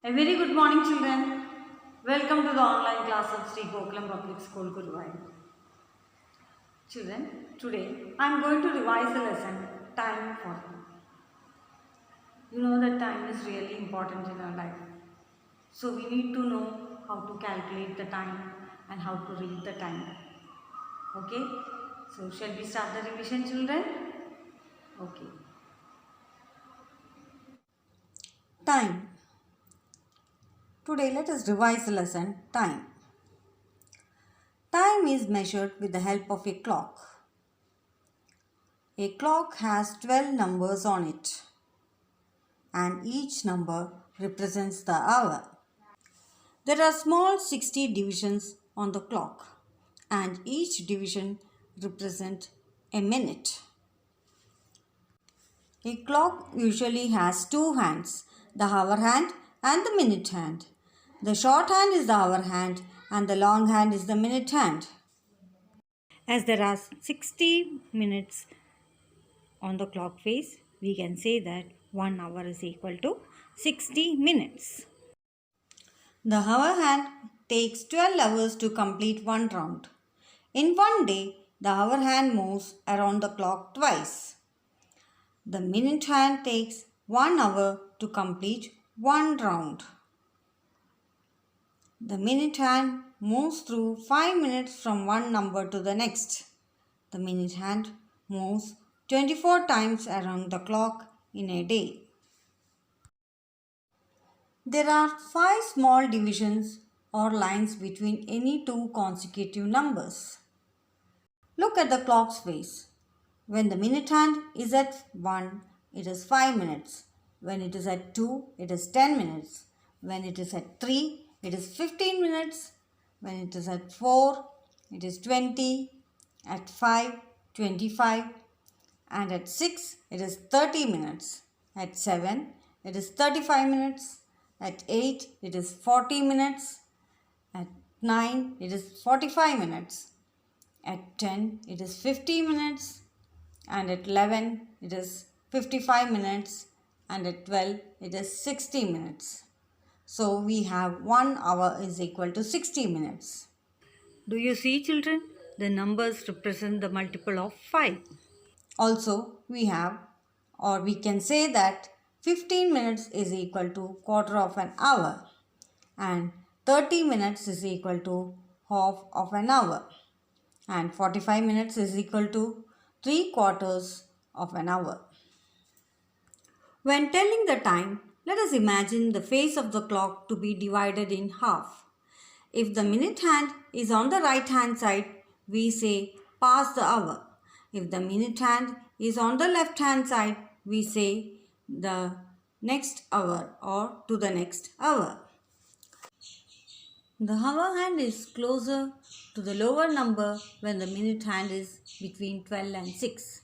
A very good morning, children. Welcome to the online class of Sri Gokulam Public School, Guruvayur. Children, today I am going to revise the lesson time for you. You know that time is really important in our life. So we need to know how to calculate the time and how to read the time. Okay? So shall we start the revision, children? Okay. Time. Today let us revise the lesson time. Time is measured with the help of a clock. A clock has 12 numbers on it, and each number represents the hour. There are small 60 divisions on the clock, and each division represents a minute. A clock usually has two hands, the hour hand and the minute hand. The short hand is the hour hand and the long hand is the minute hand. As there are 60 minutes on the clock face, we can say that 1 hour is equal to 60 minutes. The hour hand takes 12 hours to complete one round. In one day, the hour hand moves around the clock twice. The minute hand takes 1 hour to complete one round. The minute hand moves through 5 minutes from one number to the next. The minute hand moves 24 times around the clock in a day. There are 5 small divisions or lines between any two consecutive numbers. Look at the clock's face. When the minute hand is at 1, it is 5 minutes. When it is at 2, it is 10 minutes. When it is at 3, it is 15 minutes. When it is at 4, it is 20. At 5, 25. And at 6, it is 30 minutes. At 7, it is 35 minutes. At 8, it is 40 minutes. At 9, it is 45 minutes. At 10, it is 50 minutes. And at 11, it is 55 minutes. And at 12, it is 60 minutes. So we have 1 hour is equal to 60 minutes. Do you see, children? The numbers represent the multiple of 5. Also, we have, or we can say that 15 minutes is equal to quarter of an hour and 30 minutes is equal to half of an hour and 45 minutes is equal to 3/4 of an hour. When telling the time, let us imagine the face of the clock to be divided in half. If the minute hand is on the right hand side, we say past the hour. If the minute hand is on the left hand side, we say the next hour or to the next hour. The hour hand is closer to the lower number when the minute hand is between 12 and 6.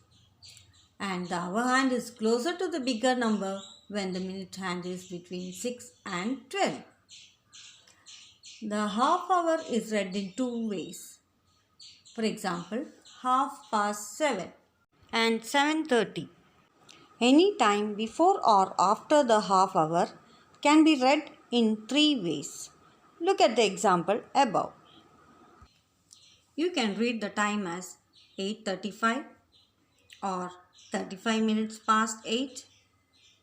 And the hour hand is closer to the bigger number when the minute hand is between 6 and 12. The half hour is read in two ways. For example, 7:30 and 7:30. Any time before or after the half hour can be read in three ways. Look at the example above. You can read the time as 8:35 or 35 minutes past 8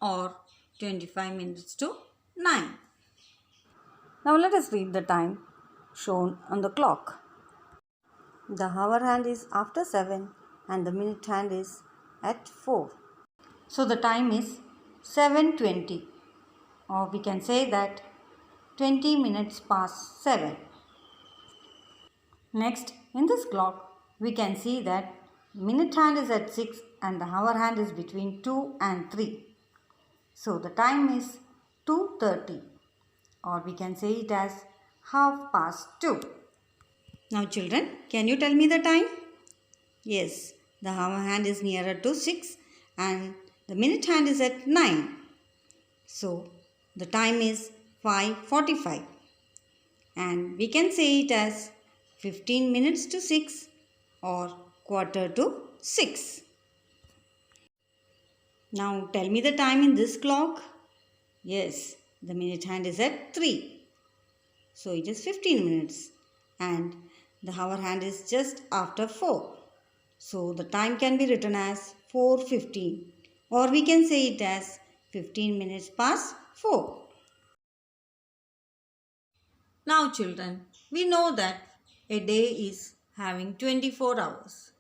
or 25 minutes to 9. Now let us read the time shown on the clock. The hour hand is after 7 and the minute hand is at 4. So the time is 7:20 or we can say that 20 minutes past 7. Next, in this clock, we can see that minute hand is at 6 and the hour hand is between 2 and 3. So the time is 2:30 or we can say it as 2:30. Now children, can you tell me the time? Yes, the hour hand is nearer to 6 and the minute hand is at 9. So the time is 5:45 and we can say it as 15 minutes to 6 or quarter to 6. Now tell me the time in this clock. Yes, the minute hand is at 3. So it is 15 minutes. And the hour hand is just after 4. So the time can be written as 4:15, or we can say it as 15 minutes past 4. Now children, we know that a day is having 24 hours.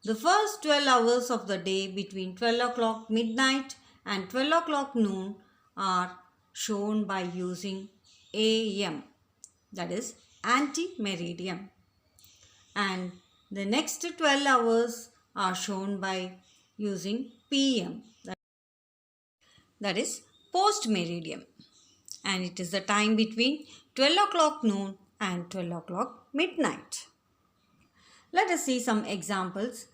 The first 12 hours of the day between 12 o'clock midnight and 12 o'clock noon are shown by using AM, that is ante-meridian. And the next 12 hours are shown by using PM, that is post-meridian. And it is the time between 12 o'clock noon and 12 o'clock midnight. Let us see some examples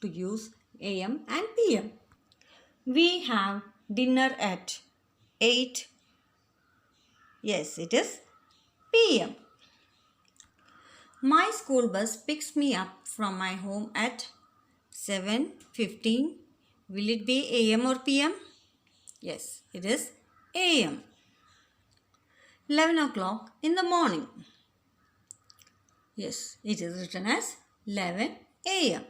to use AM and PM. We have dinner at 8. Yes, it is PM. My school bus picks me up from my home at 7:15. Will it be AM or PM? Yes, it is AM. 11 o'clock in the morning. Yes, it is written as 11 AM.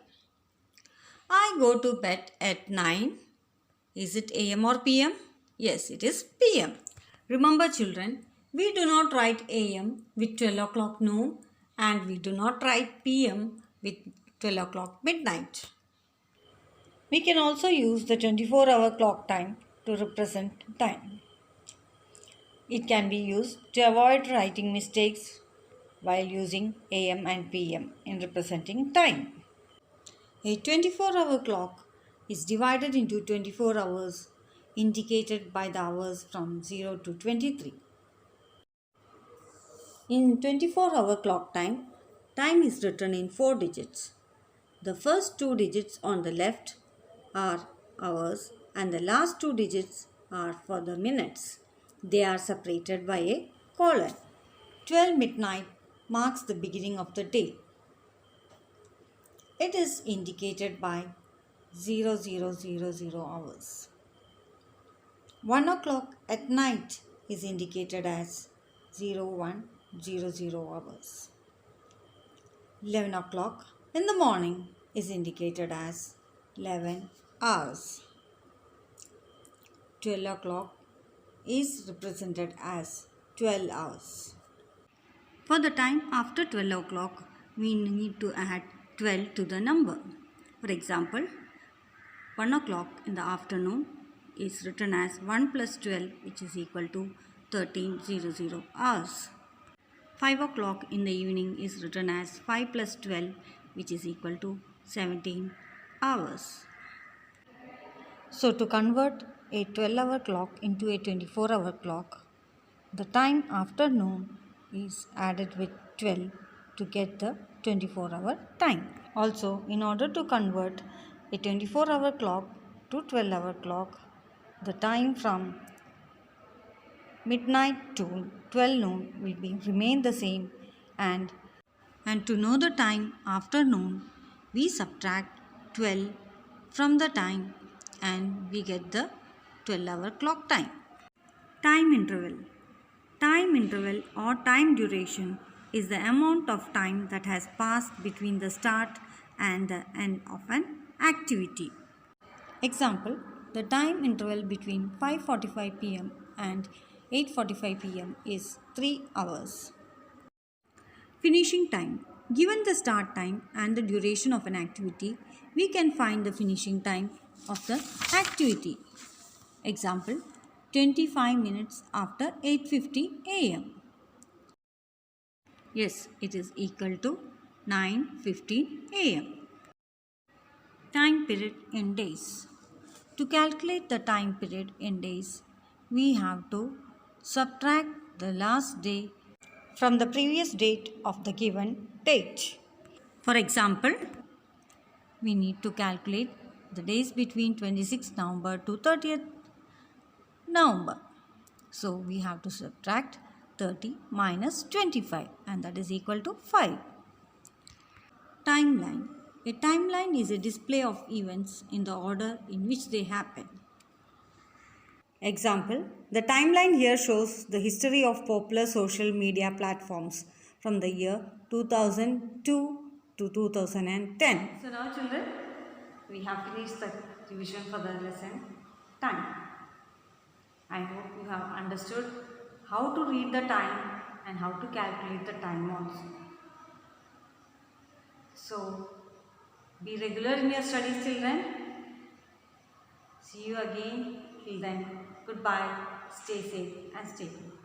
I go to bed at 9. Is it AM or PM? Yes, it is PM. Remember children, we do not write AM with 12 o'clock noon and we do not write PM with 12 o'clock midnight. We can also use the 24-hour clock time to represent time. It can be used to avoid writing mistakes while using AM and PM in representing time. A 24-hour clock is divided into 24 hours indicated by the hours from 0 to 23. In 24-hour clock time, time is written in 4 digits. The first 2 digits on the left are hours and the last 2 digits are for the minutes. They are separated by a colon. 12 midnight marks the beginning of the day. It is indicated by 0000 hours. 1 o'clock at night is indicated as 0100 hours. 11 o'clock in the morning is indicated as 11 hours. 12 o'clock is represented as 12 hours. For the time after 12 o'clock, we need to add 12 to the number. For example, 1 o'clock in the afternoon is written as 1 plus 12, which is equal to 1300 hours. 5 o'clock in the evening is written as 5 plus 12, which is equal to 17 hours. So to convert a 12-hour clock into a 24-hour clock, the time after noon is added with 12 to get the 24-hour time. Also, in order to convert a 24-hour clock to 12-hour clock, the time from midnight to 12 noon will remain the same, and to know the time after noon, we subtract 12 from the time and we get the 12-hour clock time. Time interval. Time interval or time duration is the amount of time that has passed between the start and the end of an activity. Example, the time interval between 5:45 p.m. and 8:45 p.m. is 3 hours. Finishing time. Given the start time and the duration of an activity, we can find the finishing time of the activity. Example, 25 minutes after 8:50 a.m. Yes, it is equal to 9:15 a.m. Time period in days. To calculate the time period in days, we have to subtract the last day from the previous date of the given date. For example, we need to calculate the days between 26th November to 30th November. So we have to subtract 30 minus 25, and that is equal to 5. Timeline. A timeline is a display of events in the order in which they happen. Example, the timeline here shows the history of popular social media platforms from the year 2002 to 2010. So now children, we have finished the revision for the lesson time. I hope you have understood how to read the time and how to calculate the time also. So, be regular in your studies children. See you again. Till then, goodbye. Stay safe and stay good.